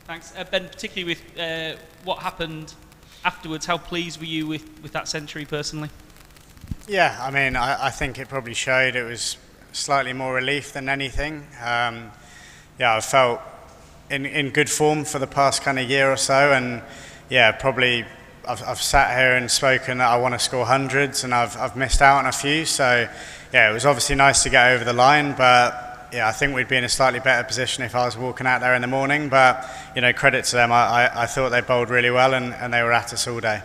Thanks. Ben, particularly with what happened afterwards, how pleased were you with that century personally? Yeah, I mean, I think it probably showed it was slightly more relief than anything. Yeah, I felt in good form for the past kind of year or so, and yeah, probably I've sat here and spoken that I want to score hundreds, and I've missed out on a few. So yeah, it was obviously nice to get over the line, but yeah, I think we'd be in a slightly better position if I was walking out there in the morning. But you know, credit to them. I thought they bowled really well, and they were at us all day.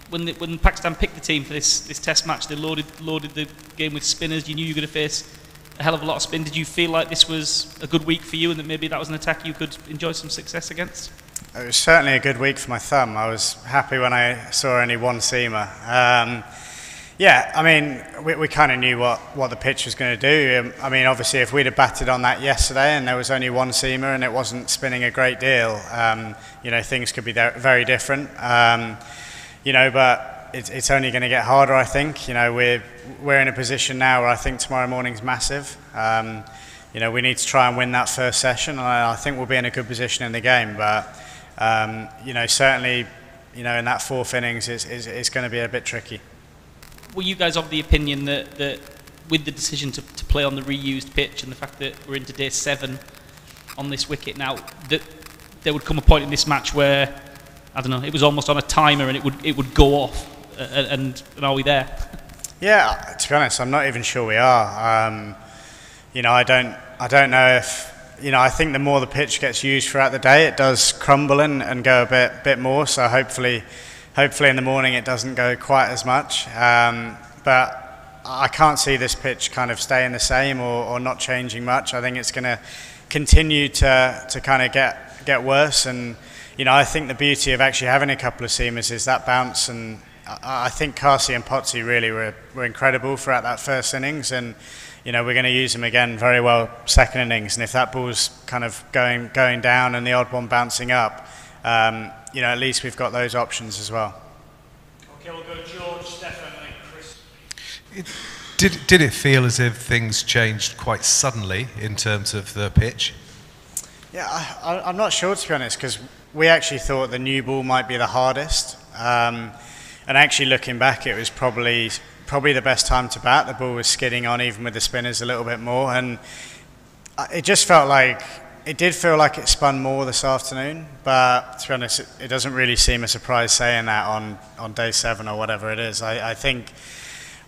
When Pakistan picked the team for this test match, they loaded the game with spinners. You knew you were going to face a hell of a lot of spin. Did you feel like this was a good week for you, and that maybe that was an attack you could enjoy some success against? It was certainly a good week for my thumb. I was happy when I saw only one seamer. Yeah, I mean, we kind of knew what the pitch was going to do. I mean, obviously, if we'd have batted on that yesterday and there was only one seamer and it wasn't spinning a great deal, you know, things could be very different. You know, but it's only going to get harder, I think. You know, we're in a position now where I think tomorrow morning's massive. You know, we need to try and win that first session, and I think we'll be in a good position in the game. But you know, certainly, you know, in that fourth innings, it's going to be a bit tricky. Were you guys of the opinion that with the decision to play on the reused pitch and the fact that we're into day 7 on this wicket now, that there would come a point in this match where, I don't know, it was almost on a timer and it would go off, and are we there? Yeah, to be honest, I'm not even sure we are. You know, I don't know if, you know, I think the more the pitch gets used throughout the day, it does crumble and go a bit more. So hopefully in the morning it doesn't go quite as much. But I can't see this pitch kind of staying the same or not changing much. I think it's going to continue to kind of get worse. And you know, I think the beauty of actually having a couple of seamers is that bounce, and I think Kasi and Potsy really were incredible throughout that first innings, and you know, we're going to use them again very well second innings, and if that ball's kind of going down and the odd one bouncing up, you know, at least we've got those options as well. Okay, we'll go George, Stefan and Chris. Did it feel as if things changed quite suddenly in terms of the pitch? Yeah, I'm not sure, to be honest, because we actually thought the new ball might be the hardest, and actually looking back, it was probably the best time to bat. The ball was skidding on even with the spinners a little bit more, and it just felt like, it did feel like it spun more this afternoon, but to be honest, it doesn't really seem a surprise saying that on day 7 or whatever it is. I think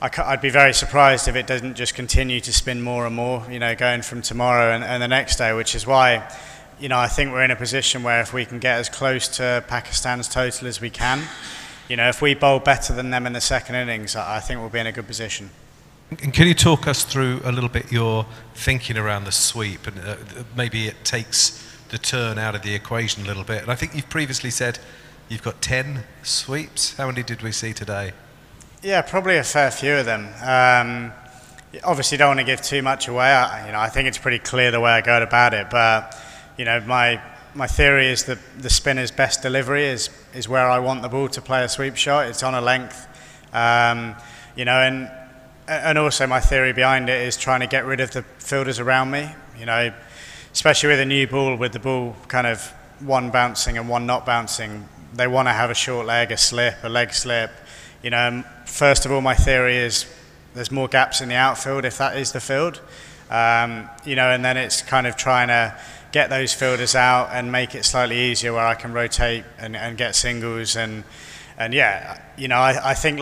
I'd be very surprised if it doesn't just continue to spin more and more, you know, going from tomorrow and the next day, which is why, you know, I think we're in a position where if we can get as close to Pakistan's total as we can, you know, if we bowl better than them in the second innings, I think we'll be in a good position. And can you talk us through a little bit your thinking around the sweep, and maybe it takes the turn out of the equation a little bit? And I think you've previously said you've got 10 sweeps. How many did we see today? Yeah, probably a fair few of them. Obviously, don't want to give too much away. You know, I think it's pretty clear the way I go about it. But you know, my theory is that the spinner's best delivery is where I want the ball to play a sweep shot. It's on a length. You know, and also my theory behind it is trying to get rid of the fielders around me. You know, especially with a new ball, with the ball kind of one bouncing and one not bouncing, they want to have a short leg, a leg slip. You know, first of all, my theory is there's more gaps in the outfield if that is the field. You know, and then it's kind of trying to get those fielders out and make it slightly easier where I can rotate and get singles. And yeah, you know, I think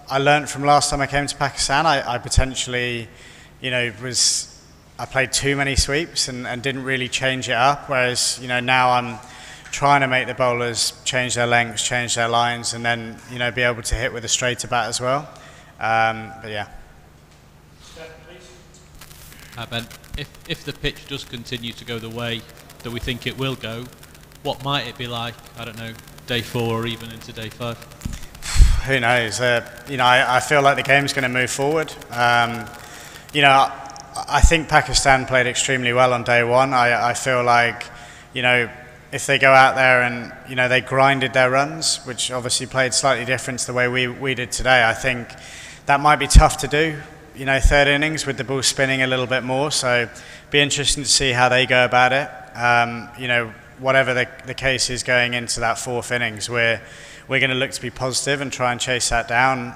I learned from last time I came to Pakistan, I potentially, you know, I played too many sweeps and didn't really change it up, whereas, you know, now I'm trying to make the bowlers change their lengths, change their lines, and then, you know, be able to hit with a straighter bat as well. But yeah. Ben, if the pitch does continue to go the way that we think it will go, what might it be like, I don't know, day 4 or even into day 5? Who knows? You know, I feel like the game's going to move forward. You know, I think Pakistan played extremely well on day 1. I feel like, you know, if they go out there and, you know, they grinded their runs, which obviously played slightly different to the way we did today, I think that might be tough to do, you know, third innings with the ball spinning a little bit more. So be interesting to see how they go about it. You know, whatever the case is going into that fourth innings, we're going to look to be positive and try and chase that down.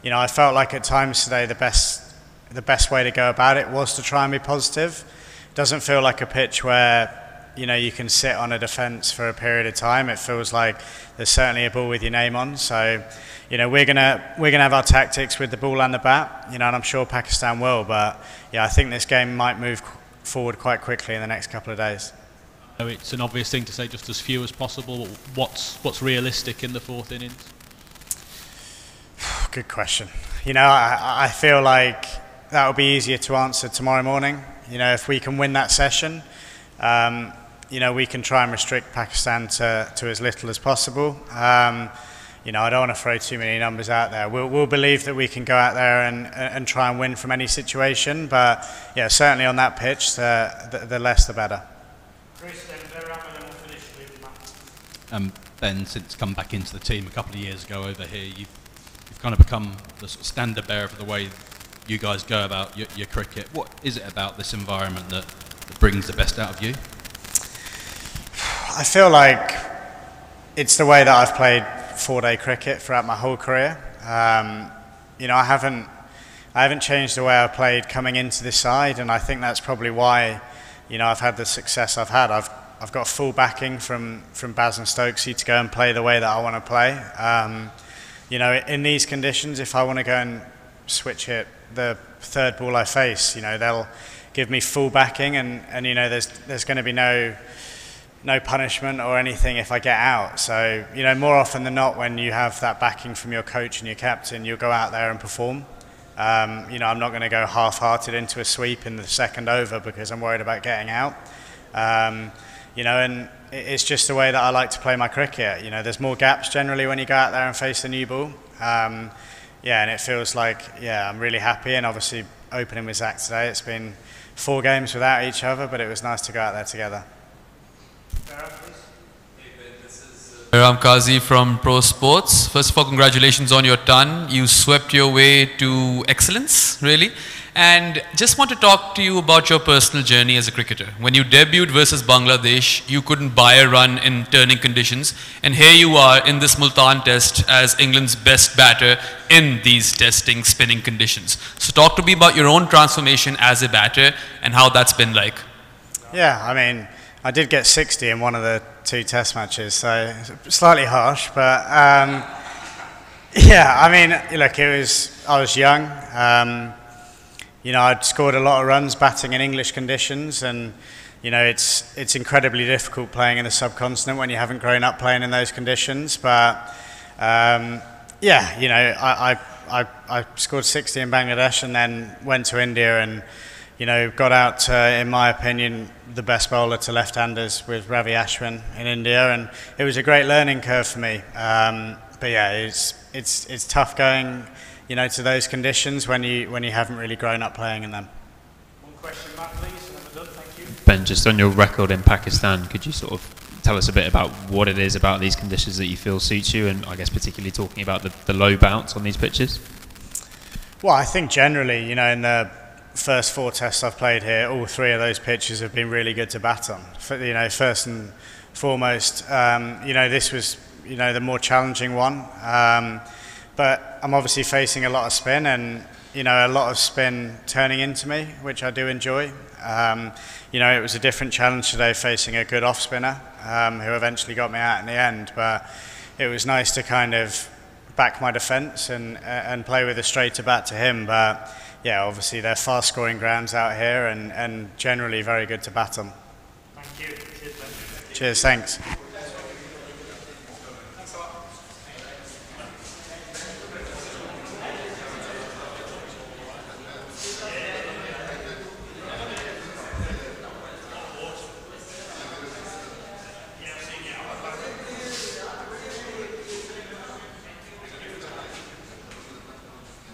I felt like at times today the best way to go about it was to try and be positive. It doesn't feel like a pitch where you can sit on a defence for a period of time. It feels like there's certainly a ball with your name on. So, we're gonna have our tactics with the ball and the bat. And I'm sure Pakistan will. But I think this game might move forward quite quickly in the next couple of days. It's an obvious thing to say just as few as possible. What's realistic in the fourth innings? Good question. I feel like that will be easier to answer tomorrow morning. If we can win that session, we can try and restrict Pakistan to as little as possible. I don't want to throw too many numbers out there. We'll believe that we can go out there and try and win from any situation. But certainly on that pitch, the less the better. Chris, then Beram, and then we'll finish with Matt. Ben, since come back into the team a couple of years ago over here, you've kind of become the sort of standard bearer for the way you guys go about your cricket. What is it about this environment that brings the best out of you? I feel like it's the way that I've played four-day cricket throughout my whole career. I haven't changed the way I played coming into this side, and I think that's probably why I've had the success I've had. I've got full backing from Baz and Stokesy to go and play the way that I want to play. In these conditions, if I want to go and switch hit the third ball I face, they'll give me full backing, and there's going to be no punishment or anything if I get out. So more often than not, when you have that backing from your coach and your captain, you'll go out there and perform. I'm not going to go half-hearted into a sweep in the second over because I'm worried about getting out. And it's just the way that I like to play my cricket. There's more gaps generally when you go out there and face the new ball. And it feels like, I'm really happy. And obviously opening with Zach today, it's been 4 games without each other, but it was nice to go out there together. I'm Kazi from Pro Sports. First of all, congratulations on your ton. You swept your way to excellence, really. And just want to talk to you about your personal journey as a cricketer. When you debuted versus Bangladesh, you couldn't buy a run in turning conditions. And here you are in this Multan test as England's best batter in these testing, spinning conditions. So talk to me about your own transformation as a batter and how that's been like. Yeah, I did get 60 in one of the 2 test matches, so slightly harsh, but look, I was young. I'd scored a lot of runs batting in English conditions, and it's incredibly difficult playing in the subcontinent when you haven't grown up playing in those conditions. But I scored 60 in Bangladesh and then went to India and got out, in my opinion, the best bowler to left-handers with Ravi Ashwin in India, and it was a great learning curve for me. It's tough going, to those conditions when you haven't really grown up playing in them. One question, Matt, please, and then we're done. Thank you. Ben, just on your record in Pakistan, could you sort of tell us a bit about what it is about these conditions that you feel suits you, and I guess particularly talking about the low bounce on these pitches? Well, I think generally, in the first 4 tests I've played here, all 3 of those pitches have been really good to bat on. First and foremost, this was, the more challenging one. But I'm obviously facing a lot of spin and, a lot of spin turning into me, which I do enjoy. It was a different challenge today facing a good off-spinner, who eventually got me out in the end. But it was nice to kind of back my defence and play with a straighter bat to him. But obviously they're fast-scoring grounds out here and generally very good to bat on. Thank you. Cheers, Ben. Cheers, thanks.